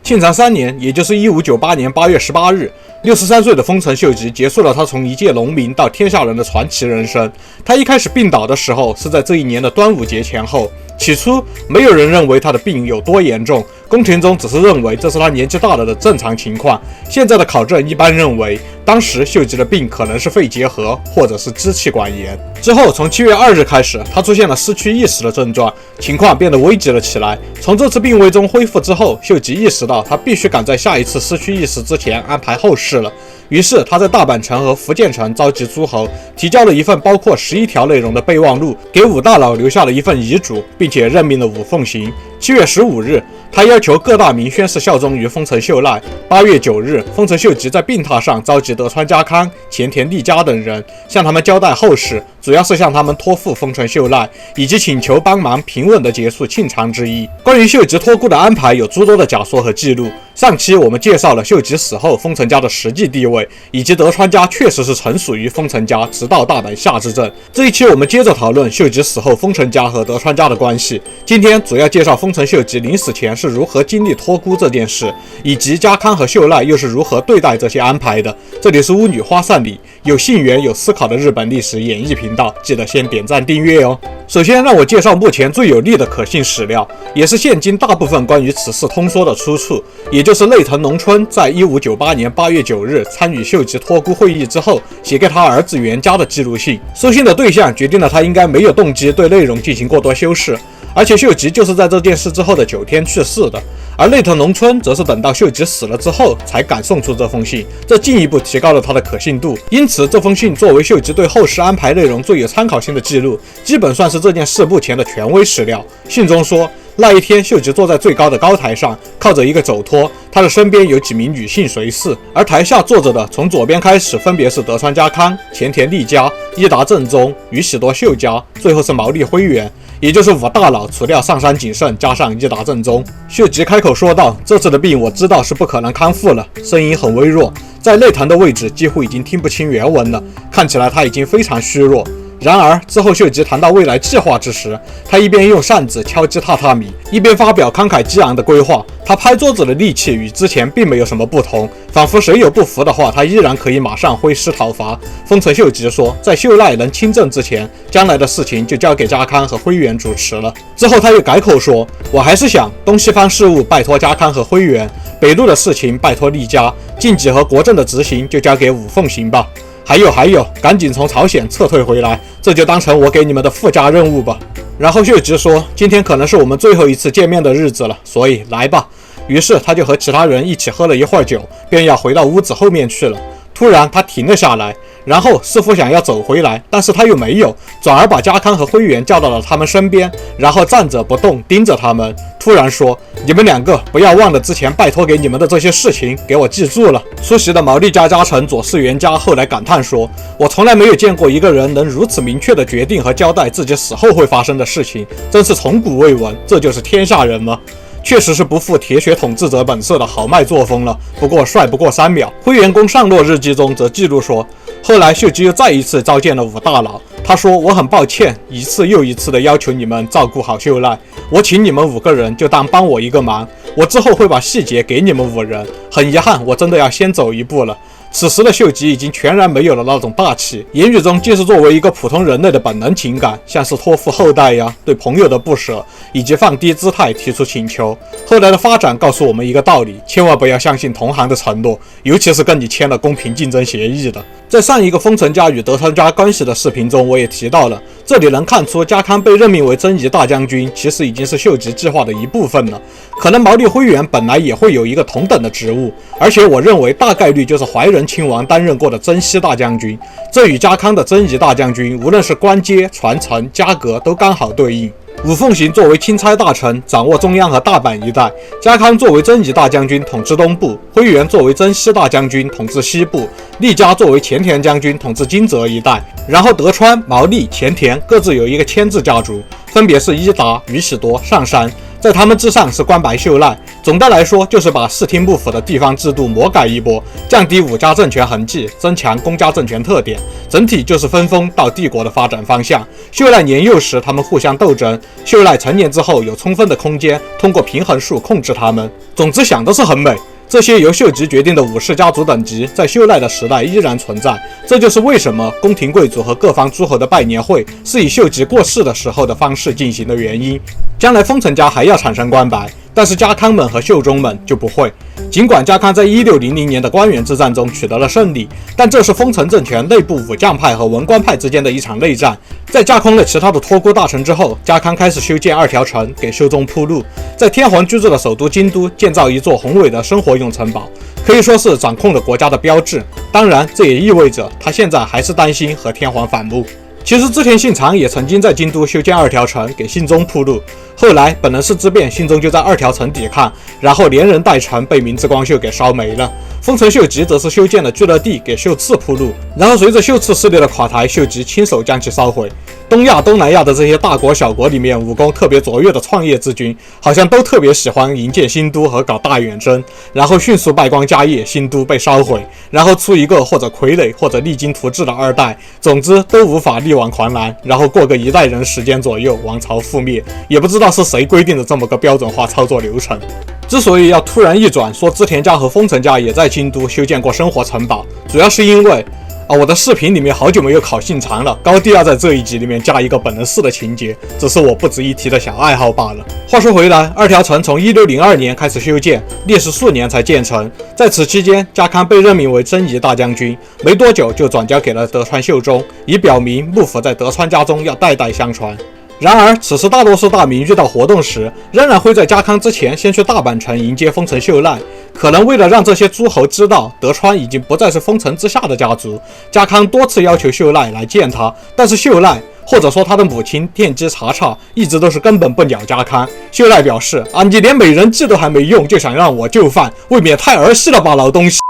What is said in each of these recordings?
庆长3年，也就是1598年8月18日，63岁的丰臣秀吉结束了他从一介农民到天下人的传奇人生。他一开始病倒的时候是在这一年的端午节前后。起初，没有人认为他的病有多严重，宫廷中只是认为这是他年纪大了的正常情况。现在的考证一般认为，当时秀吉的病可能是肺结核或者是支气管炎。之后，从7月2日开始，他出现了失去意识的症状，情况变得危急了起来。从这次病危中恢复之后，秀吉意识到他必须赶在下一次失去意识之前安排后事了。于是他在大阪城和福建城召集诸侯，提交了一份包括11条内容的备忘录，给武大佬留下了一份遗嘱，并且任命了武奉行。7月15日，他要求各大名宣誓效忠于丰臣秀赖。8月9日，丰臣秀吉在病榻上召集德川家康、前田利家等人，向他们交代后事，主要是向他们托付丰臣秀赖，以及请求帮忙平稳地结束庆长之役。关于秀吉托孤的安排，有诸多的假说和记录。上期我们介绍了秀吉死后丰臣家的实际地位，以及德川家确实是臣属于丰臣家，直到大阪夏之阵。这一期我们接着讨论秀吉死后丰臣家和德川家的关系。今天主要介绍丰臣秀吉临死前是如何经历托孤这件事，以及家康和秀赖又是如何对待这些安排的。这里是巫女花散里，有信源有思考的日本历史演绎频道，记得先点赞订阅哦。首先让我介绍目前最有力的可信史料，也是现今大部分关于此事通说的出处，也就是内藤农春在1598年8月9日参与秀吉托孤会议之后写给他儿子源家的记录信。收信的对象决定了他应该没有动机对内容进行过多修饰，而且秀吉就是在这件事之后的9天去世的，而内藤农春则是等到秀吉死了之后才敢送出这封信，这进一步提高了他的可信度。因此这封信作为秀吉对后事安排内容最有参考性的记录，基本算是这件事目前的权威史料。信中说，那一天秀吉坐在最高的高台上，靠着一个肘托，他的身边有几名女性随侍，而台下坐着的从左边开始分别是德川家康、前田利家、伊达政宗、宇喜多秀家，最后是毛利辉元，也就是武大佬除掉上杉景胜加上伊达政宗。秀吉开口说道，这次的病我知道是不可能康复了，声音很微弱，在内藤的位置几乎已经听不清原文了，看起来他已经非常虚弱。然而之后秀吉谈到未来计划之时，他一边用扇子敲击榻榻米，一边发表慷慨激昂的规划。他拍桌子的力气与之前并没有什么不同，仿佛谁有不服的话，他依然可以马上挥师讨伐。丰臣秀吉说，在秀赖能亲政之前，将来的事情就交给家康和辉元主持了。之后他又改口说，我还是想东西方事务拜托家康和辉元，北路的事情拜托利家，晋级和国政的执行就交给武奉行吧。还有，赶紧从朝鲜撤退回来，这就当成我给你们的附加任务吧。然后秀吉说，今天可能是我们最后一次见面的日子了，所以来吧。于是他就和其他人一起喝了一会儿酒，便要回到屋子后面去了。突然他停了下来，然后似乎想要走回来，但是他又没有，转而把家康和辉元叫到了他们身边，然后站着不动盯着他们，突然说，你们2个不要忘了之前拜托给你们的这些事情，给我记住了。出席的毛利家家臣左氏源家后来感叹说，我从来没有见过一个人能如此明确的决定和交代自己死后会发生的事情，真是从古未闻，这就是天下人吗？确实是不负铁血统治者本色的豪迈作风了，不过帅不过3秒。辉元公上洛日记中则记录说，后来秀吉又再一次召见了武大佬，他说，我很抱歉一次又一次的要求你们照顾好秀赖，我请你们5个人就当帮我一个忙，我之后会把细节给你们5人，很遗憾我真的要先走一步了。此时的秀吉已经全然没有了那种霸气，言语中尽是作为一个普通人类的本能情感，像是托付后代呀、对朋友的不舍，以及放低姿态提出请求。后来的发展告诉我们一个道理，千万不要相信同行的承诺，尤其是跟你签了公平竞争协议的。在上一个丰臣家与德川家关系的视频中，我也提到了，这里能看出家康被任命为征夷大将军，其实已经是秀吉计划的一部分了。可能毛利辉元本来也会有一个同等的职务，而且我认为大概率就是怀仁亲王担任过的征西大将军，这与家康的征夷大将军无论是官阶、传承、加格都刚好对应。武奉行作为钦差大臣，掌握中央和大阪一带；家康作为征夷大将军，统治东部；辉元作为征西大将军，统治西部；利家作为前田将军，统治金泽一带。然后德川、毛利、前田各自有一个牵制家族，分别是伊达、宇喜多、上杉。在他们之上是关白秀赖。总的来说，就是把室町幕府的地方制度魔改一波，降低武家政权痕迹，增强公家政权特点，整体就是分封到帝国的发展方向。秀赖年幼时他们互相斗争，秀赖成年之后有充分的空间通过平衡术控制他们。总之想的是很美。这些由秀吉决定的武士家族等级，在秀赖的时代依然存在。这就是为什么宫廷贵族和各方诸侯的拜年会是以秀吉过世的时候的方式进行的原因。将来丰臣家还要产生关白，但是家康们和秀忠们就不会。尽管家康在1600年的关原之战中取得了胜利，但这是丰臣政权内部武将派和文官派之间的一场内战。在架空了其他的托孤大臣之后，家康开始修建2条城，给秀忠铺路，在天皇居住的首都京都建造一座宏伟的生活用城堡，可以说是掌控了国家的标志。当然，这也意味着他现在还是担心和天皇反目。其实织田信长也曾经在京都修建2条城，给信忠铺路。后来本能寺之变，信忠就在2条城抵抗，然后连人带城被明智光秀给烧没了。丰臣秀吉则是修建了聚乐地，给秀次铺路，然后随着秀次势力的垮台，秀吉亲手将其烧毁。东亚、东南亚的这些大国小国里面，武功特别卓越的创业之君，好像都特别喜欢营建新都和搞大远征，然后迅速败光家业，新都被烧毁，然后出一个或者傀儡或者励精图治的2代，总之都无法力挽狂澜，然后过个1代人时间左右，王朝覆灭。也不知道是谁规定的这么个标准化操作流程。之所以要突然一转说织田家和丰臣家也在京都修建过生活城堡，主要是因为我的视频里面好久没有考信长了，高低要在这一集里面加一个本能寺的情节，只是我不值一提的小爱好罢了。话说回来，2条城从1602年开始修建，历时4年才建成。在此期间，家康被任命为征夷大将军，没多久就转交给了德川秀忠，以表明幕府在德川家中要代代相传。然而，此时大多数大名遇到活动时，仍然会在家康之前先去大阪城迎接丰臣秀赖。可能为了让这些诸侯知道德川已经不再是丰臣之下的家族，家康多次要求秀赖来见他，但是秀赖或者说他的母亲电击查查一直都是根本不鸟家康。秀赖表示你连美人计都还没用，就想让我就范，未免太儿戏了吧，老东西。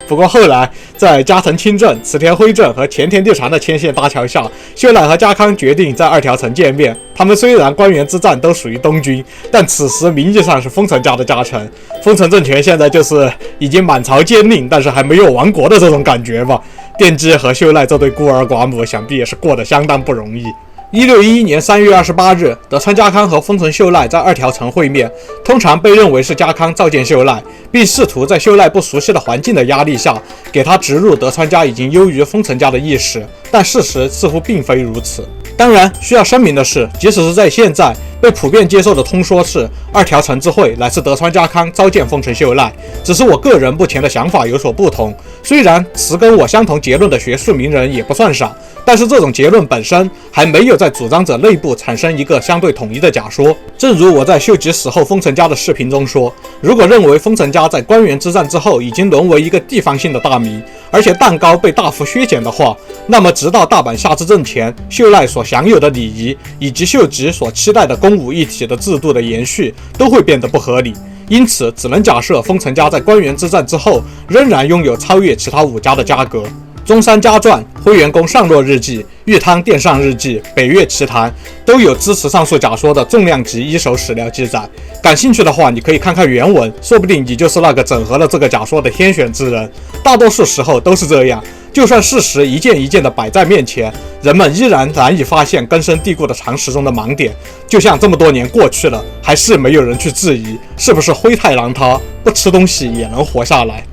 不过后来，在加藤清正、池田辉正和前田利长的牵线搭桥下，秀赖和家康决定在2条城见面。他们虽然关原之战都属于东军，但此时名义上是丰臣家的家臣。丰臣政权现在就是已经满朝兼令，但是还没有亡国的这种感觉吧。电击和秀赖这对孤儿寡母，想必也是过得相当不容易。1611年3月28日，德川家康和丰臣秀赖在2条城会面。通常被认为是家康召见秀赖，并试图在秀赖不熟悉的环境的压力下，给他植入德川家已经优于丰臣家的意识。但事实似乎并非如此。当然，需要声明的是，即使是在现在，被普遍接受的通说是2条城之会乃是德川家康召见丰臣秀赖。只是我个人目前的想法有所不同，虽然持跟我相同结论的学术名人也不算少，但是这种结论本身还没有在主张者内部产生一个相对统一的假说。正如我在秀吉死后丰臣家的视频中说，如果认为丰臣家在关原之战之后已经沦为一个地方性的大名，而且蛋糕被大幅削减的话，那么直到大阪夏之政前，秀赖所享有的礼仪以及秀吉所期待的公武一体的制度的延续都会变得不合理。因此只能假设丰臣家在关原之战之后仍然拥有超越其他5家的家格。中山家传、灰原宫上洛日记、玉汤殿上日记、北岳奇谈都有支持上述假说的重量级一手史料记载。感兴趣的话，你可以看看原文，说不定你就是那个整合了这个假说的天选之人。大多数时候都是这样，就算事实一件一件的摆在面前，人们依然难以发现根深蒂固的常识中的盲点。就像这么多年过去了，还是没有人去质疑是不是灰太狼他不吃东西也能活下来。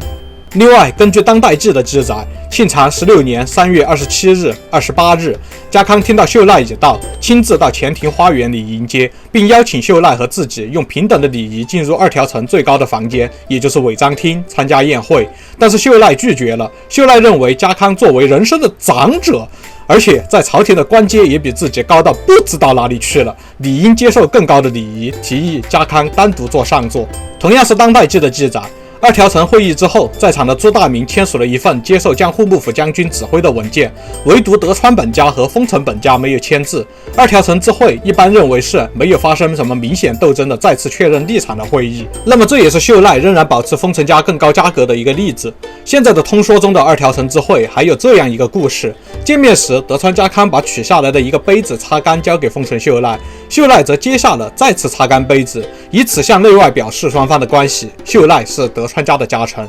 另外，根据当代志的记载，庆长16年3月27日、28日，家康听到秀赖已到，亲自到前庭花园里迎接，并邀请秀赖和自己用平等的礼仪进入2条城最高的房间，也就是尾张厅参加宴会。但是秀赖拒绝了。秀赖认为家康作为人生的长者，而且在朝廷的官阶也比自己高到不知道哪里去了，理应接受更高的礼仪，提议家康单独坐上座。同样是当代志的记载， 2条城会议之后，在场的朱大明签署了一份接受江户幕府将军指挥的文件，唯独德川本家和丰臣本家没有签字。2条城之会一般认为是没有发生什么明显斗争的再次确认立场的会议。那么这也是秀赖仍然保持丰臣家更高家格的一个例子。现在的通说中的2条城之会还有这样一个故事：见面时，德川家康把取下来的一个杯子擦干交给丰臣秀赖，秀赖则接下了再次擦干杯子，以此向内外表示双方的关系。秀赖是德川家的家臣，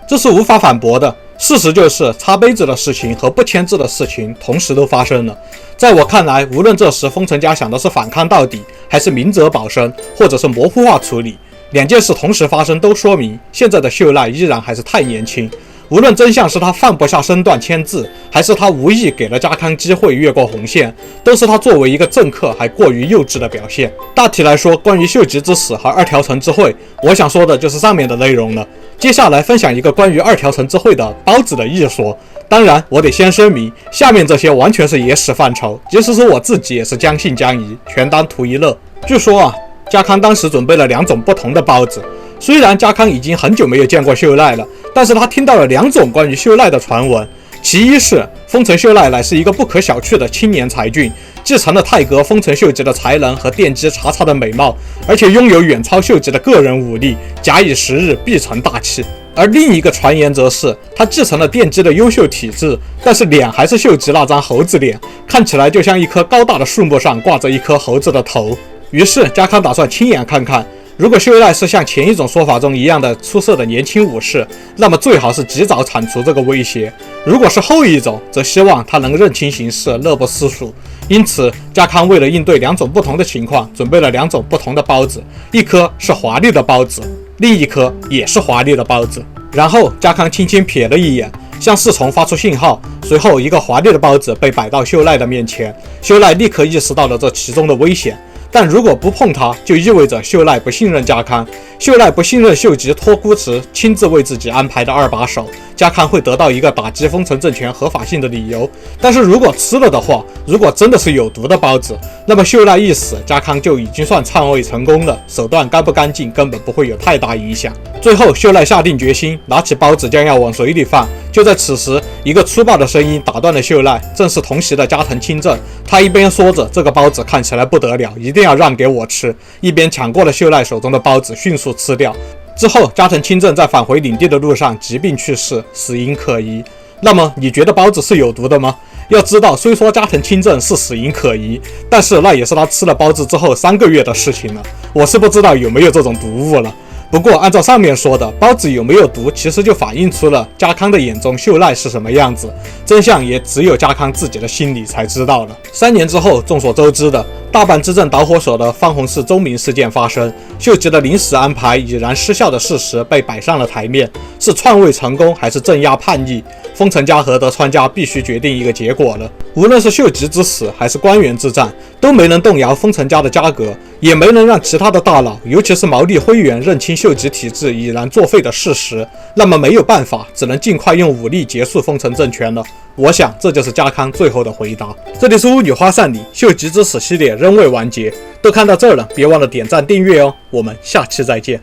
这是无法反驳的。事实就是擦杯子的事情和不签字的事情同时都发生了。在我看来，无论这时丰臣家想的是反抗到底，还是明哲保身，或者是模糊化处理，两件事同时发生都说明现在的秀赖依然还是太年轻。无论真相是他放不下身段签字，还是他无意给了家康机会越过红线，都是他作为一个政客还过于幼稚的表现。大体来说，关于秀吉之死和2条城之会，我想说的就是上面的内容了。接下来分享一个关于2条城之会的包子的一说。当然，我得先声明，下面这些完全是野史范畴，即使是我自己也是将信将疑，全当图一乐。据说家康当时准备了2种不同的包子。虽然家康已经很久没有见过秀赖了，但是他听到了2种关于秀赖的传闻。其一是丰臣秀赖乃是一个不可小觑的青年才俊，继承了太阁丰臣秀吉的才能和奠基茶茶的美貌，而且拥有远超秀吉的个人武力，假以时日必成大器。而另一个传言则是他继承了奠基的优秀体质，但是脸还是秀吉那张猴子脸，看起来就像一棵高大的树木上挂着一颗猴子的头。于是家康打算亲眼看看，如果秀赖是像前一种说法中一样的出色的年轻武士，那么最好是及早铲除这个威胁；如果是后一种，则希望他能认清形势，乐不思蜀。因此，家康为了应对2种不同的情况，准备了2种不同的包子，一颗是华丽的包子，另一颗也是华丽的包子。然后家康轻轻瞥了一眼，向侍从发出信号，随后一个华丽的包子被摆到秀赖的面前。秀赖立刻意识到了这其中的危险。但如果不碰他，就意味着秀赖不信任家康，秀赖不信任秀吉托孤池亲自为自己安排的2把手，家康会得到一个打击丰臣政权合法性的理由。但是如果吃了的话，如果真的是有毒的包子，那么秀赖一死，家康就已经算篡位成功了，手段干不干净根本不会有太大影响。最后秀赖下定决心，拿起包子将要往嘴里放。就在此时，一个粗暴的声音打断了秀赖，正是同席的加藤清正。他一边说着这个包子看起来不得了，一定要让给我吃，一边抢过了秀赖手中的包子，迅速吃掉。之后加藤清正在返回领地的路上疾病去世，死因可疑。那么你觉得包子是有毒的吗？要知道，虽说加藤清正是死因可疑，但是那也是他吃了包子之后3个月的事情了。我是不知道有没有这种毒物了。不过按照上面说的，包子有没有毒，其实就反映出了家康的眼中秀赖是什么样子，真相也只有家康自己的心里才知道了。3年之后，众所周知的大阪之阵导火索的方弘寺宗明事件发生，秀吉的临时安排已然失效的事实被摆上了台面，是篡位成功还是镇压叛逆，丰臣家和德川家必须决定一个结果了。无论是秀吉之死还是官员之战，都没能动摇丰臣家的家格，也没能让其他的大佬，尤其是毛利辉元认清秀吉体制已然作废的事实。那么没有办法，只能尽快用武力结束丰臣政权了。我想这就是家康最后的回答。这里是巫女花散里秀吉之死系列仍未完结，都看到这儿了，别忘了点赞订阅哦。我们下期再见。